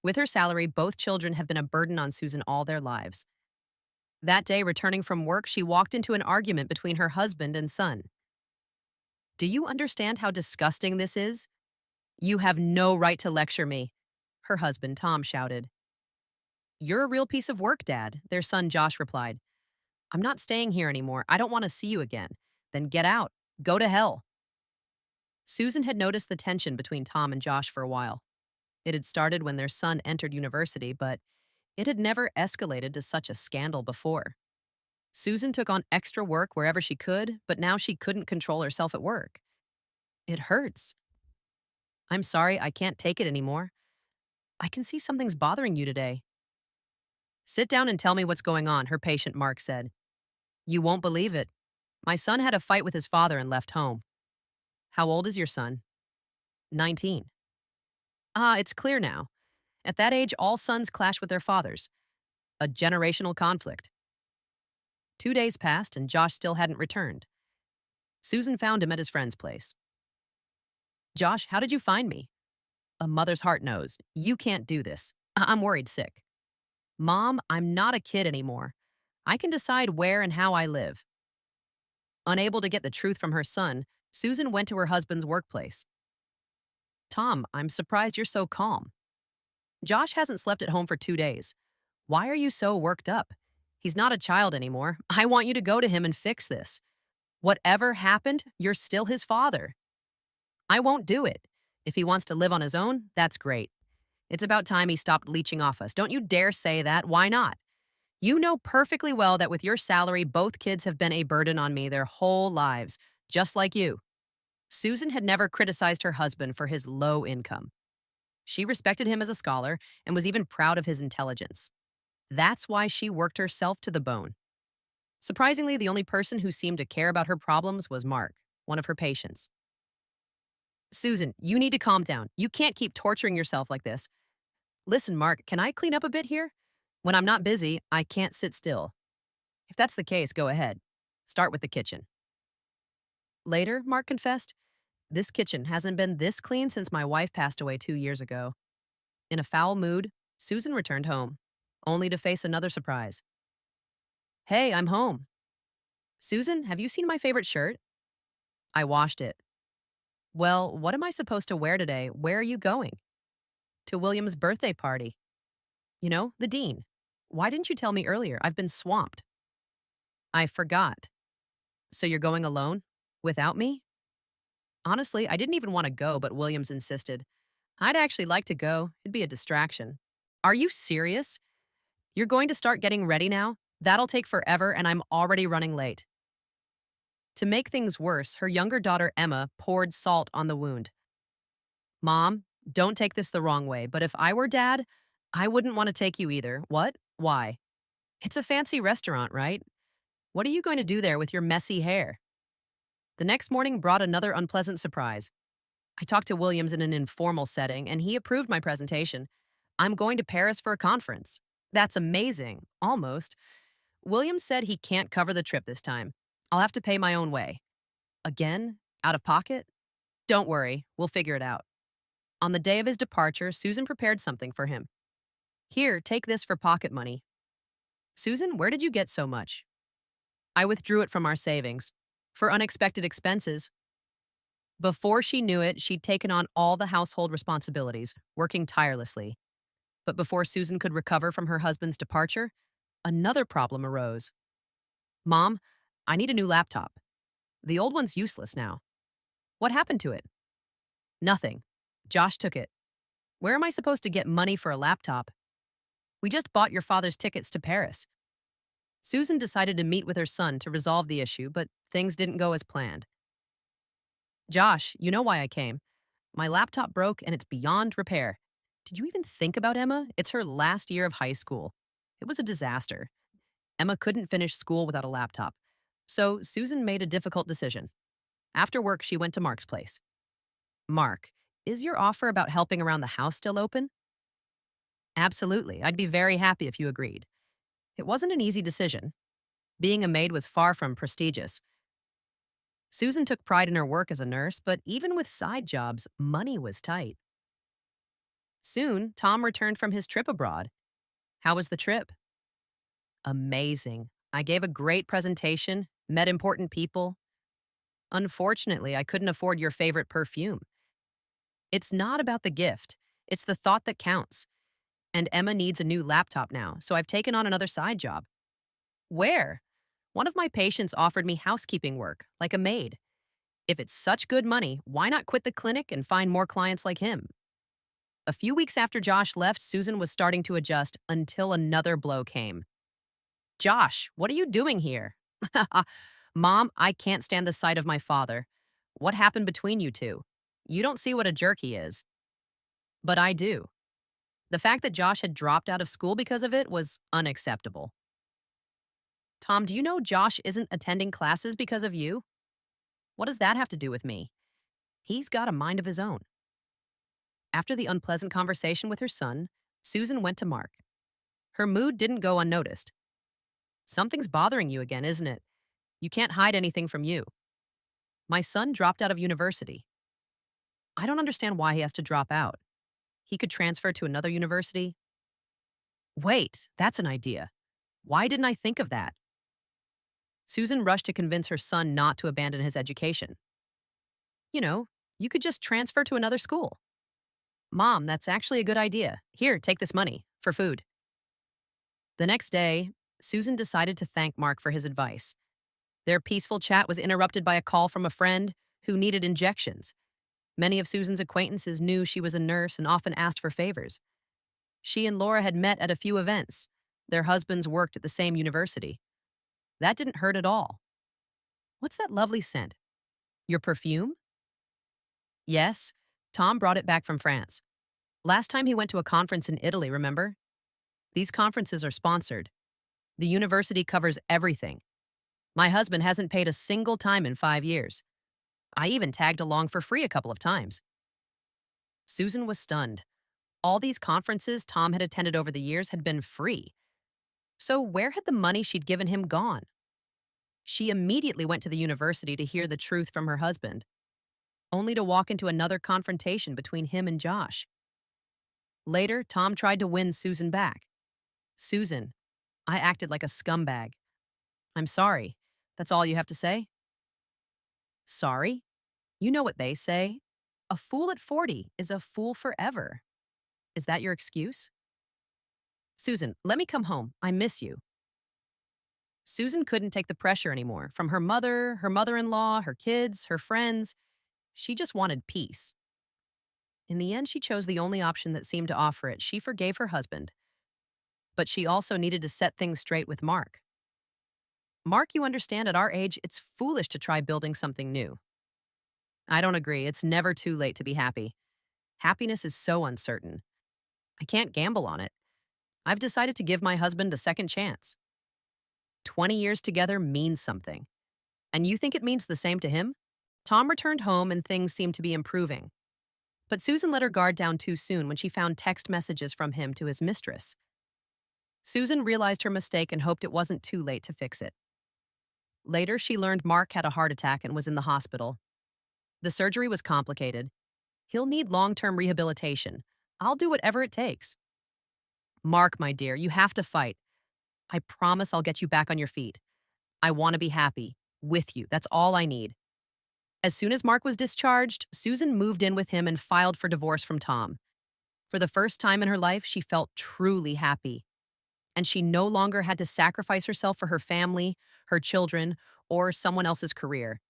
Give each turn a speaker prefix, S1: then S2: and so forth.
S1: With her salary, both children have been a burden on Susan all their lives. That day, returning from work, she walked into an argument between her husband and son. Do you understand how disgusting this is? You have no right to lecture me, her husband, Tom, shouted. You're a real piece of work, Dad, their son, Josh, replied. I'm not staying here anymore. I don't want to see you again. Then get out. Go to hell. Susan had noticed the tension between Tom and Josh for a while. It had started when their son entered university, but it had never escalated to such a scandal before. Susan took on extra work wherever she could, but now she couldn't control herself at work. It hurts. I'm sorry, I can't take it anymore. I can see something's bothering you today. Sit down and tell me what's going on, her patient Mark said. You won't believe it. My son had a fight with his father and left home. How old is your son? 19. Ah, it's clear now. At that age, all sons clash with their fathers. A generational conflict. 2 days passed and Josh still hadn't returned. Susan found him at his friend's place. Josh, how did you find me? A mother's heart knows. You can't do this. I'm worried sick. Mom, I'm not a kid anymore. I can decide where and how I live. Unable to get the truth from her son, Susan went to her husband's workplace. Tom, I'm surprised you're so calm. Josh hasn't slept at home for 2 days. Why are you so worked up? He's not a child anymore. I want you to go to him and fix this. Whatever happened, you're still his father. I won't do it. If he wants to live on his own, that's great. It's about time he stopped leeching off us. Don't you dare say that. Why not? You know perfectly well that with your salary, both kids have been a burden on me their whole lives, just like you. Susan had never criticized her husband for his low income. She respected him as a scholar and was even proud of his intelligence. That's why she worked herself to the bone. Surprisingly, the only person who seemed to care about her problems was Mark, one of her patients. Susan, you need to calm down. You can't keep torturing yourself like this. Listen, Mark, can I clean up a bit here? When I'm not busy, I can't sit still. If that's the case, go ahead. Start with the kitchen. Later, Mark confessed, this kitchen hasn't been this clean since my wife passed away 2 years ago. In a foul mood, Susan returned home, only to face another surprise. Hey, I'm home. Susan, have you seen my favorite shirt? I washed it. Well, what am I supposed to wear today? Where are you going? To William's birthday party. You know, the dean. Why didn't you tell me earlier? I've been swamped. I forgot. So you're going alone? Without me? Honestly, I didn't even want to go, but Williams insisted. I'd actually like to go. It'd be a distraction. Are you serious? You're going to start getting ready now? That'll take forever, and I'm already running late. To make things worse, her younger daughter Emma poured salt on the wound. Mom, don't take this the wrong way, but if I were dad, I wouldn't want to take you either. What? Why? It's a fancy restaurant, right? What are you going to do there with your messy hair? The next morning brought another unpleasant surprise. I talked to Williams in an informal setting, and he approved my presentation. I'm going to Paris for a conference. That's amazing. Almost. Williams said he can't cover the trip this time. I'll have to pay my own way. Again? Out of pocket? Don't worry, we'll figure it out. On the day of his departure, Susan prepared something for him. Here, take this for pocket money. Susan, where did you get so much? I withdrew it from our savings. For unexpected expenses. Before she knew it, she'd taken on all the household responsibilities, working tirelessly. But before Susan could recover from her husband's departure, another problem arose. Mom, I need a new laptop. The old one's useless now. What happened to it? Nothing. Josh took it. Where am I supposed to get money for a laptop? We just bought your father's tickets to Paris. Susan decided to meet with her son to resolve the issue, but things didn't go as planned. Josh, you know why I came. My laptop broke and it's beyond repair. Did you even think about Emma? It's her last year of high school. It was a disaster. Emma couldn't finish school without a laptop. So Susan made a difficult decision. After work, she went to Mark's place. Mark, is your offer about helping around the house still open? Absolutely. I'd be very happy if you agreed. It wasn't an easy decision. Being a maid was far from prestigious. Susan took pride in her work as a nurse, but even with side jobs, money was tight. Soon, Tom returned from his trip abroad. How was the trip? Amazing. I gave a great presentation, met important people. Unfortunately, I couldn't afford your favorite perfume. It's not about the gift, it's the thought that counts. And Emma needs a new laptop now, so I've taken on another side job. Where? One of my patients offered me housekeeping work, like a maid. If it's such good money, why not quit the clinic and find more clients like him? A few weeks after Josh left, Susan was starting to adjust until another blow came. Josh, what are you doing here? Mom, I can't stand the sight of my father. What happened between you two? You don't see what a jerk he is. But I do. The fact that Josh had dropped out of school because of it was unacceptable. Tom, do you know Josh isn't attending classes because of you? What does that have to do with me? He's got a mind of his own. After the unpleasant conversation with her son, Susan went to Mark. Her mood didn't go unnoticed. Something's bothering you again, isn't it? You can't hide anything from you. My son dropped out of university. I don't understand why he has to drop out. He could transfer to another university. Wait, that's an idea. Why didn't I think of that? Susan rushed to convince her son not to abandon his education. You know, you could just transfer to another school. Mom, that's actually a good idea. Here, take this money for food. The next day, Susan decided to thank Mark for his advice. Their peaceful chat was interrupted by a call from a friend who needed injections. Many of Susan's acquaintances knew she was a nurse and often asked for favors. She and Laura had met at a few events. Their husbands worked at the same university. That didn't hurt at all. What's that lovely scent? Your perfume? Yes, Tom brought it back from France. Last time he went to a conference in Italy, remember? These conferences are sponsored. The university covers everything. My husband hasn't paid a single time in 5 years. I even tagged along for free a couple of times. Susan was stunned. All these conferences Tom had attended over the years had been free. So where had the money she'd given him gone? She immediately went to the university to hear the truth from her husband, only to walk into another confrontation between him and Josh. Later, Tom tried to win Susan back. Susan, I acted like a scumbag. I'm sorry. That's all you have to say? Sorry? You know what they say. A fool at 40 is a fool forever. Is that your excuse? Susan, let me come home. I miss you. Susan couldn't take the pressure anymore from her mother, her mother-in-law, her kids, her friends. She just wanted peace. In the end, she chose the only option that seemed to offer it. She forgave her husband. But she also needed to set things straight with Mark. Mark, you understand, at our age, it's foolish to try building something new. I don't agree. It's never too late to be happy. Happiness is so uncertain. I can't gamble on it. I've decided to give my husband a second chance. 20 years together means something. And you think it means the same to him? Tom returned home and things seemed to be improving. But Susan let her guard down too soon when she found text messages from him to his mistress. Susan realized her mistake and hoped it wasn't too late to fix it. Later, she learned Mark had a heart attack and was in the hospital. The surgery was complicated. He'll need long-term rehabilitation. I'll do whatever it takes. Mark, my dear, you have to fight. I promise I'll get you back on your feet. I want to be happy. With you. That's all I need. As soon as Mark was discharged, Susan moved in with him and filed for divorce from Tom. For the first time in her life, she felt truly happy. And she no longer had to sacrifice herself for her family, her children, or someone else's career.